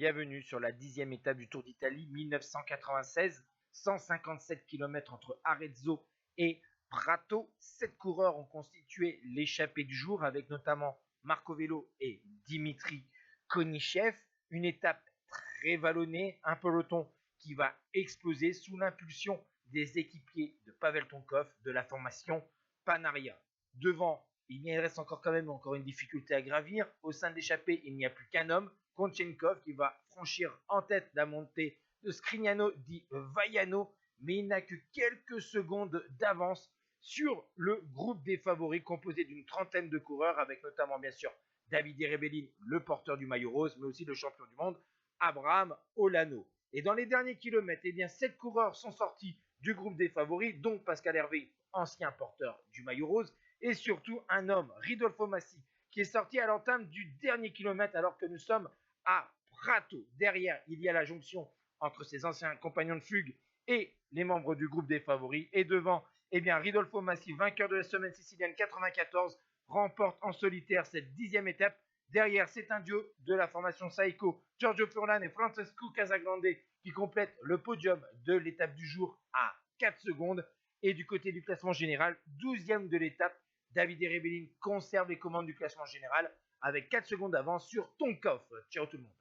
Bienvenue sur la 10e étape du Tour d'Italie 1996, 157 km entre Arezzo et Prato. 7 coureurs ont constitué l'échappée du jour avec notamment Marco Velo et Dimitri Konichev. Une étape très vallonnée, un peloton qui va exploser sous l'impulsion des équipiers de Pavel Tonkov de la formation Panaria. Devant, il reste encore une difficulté à gravir. Au sein de l'échappée, il n'y a plus qu'un homme, Konchenkov, qui va franchir en tête la montée de Scrignano di Vaiano, mais il n'a que quelques secondes d'avance sur le groupe des favoris composé d'une trentaine de coureurs, avec notamment bien sûr Davide Rebellin, le porteur du maillot rose, mais aussi le champion du monde, Abraham Olano. Et dans les derniers kilomètres, 7 coureurs sont sortis du groupe des favoris, dont Pascal Hervé, ancien porteur du maillot rose, et surtout un homme, Ridolfo Massi, qui est sorti à l'entame du dernier kilomètre alors que nous sommes à Prato. Derrière, il y a la jonction entre ses anciens compagnons de fugue et les membres du groupe des favoris. Et devant, Ridolfo Massi, vainqueur de la semaine sicilienne 94, remporte en solitaire cette 10e étape. Derrière, c'est un duo de la formation Saeco, Giorgio Furlan et Francesco Casagrande qui complètent le podium de l'étape du jour à 4 secondes. Et du côté du classement général, 12e de l'étape, Davide Rebellin conserve les commandes du classement général avec 4 secondes d'avance sur Tonkov. Ciao tout le monde.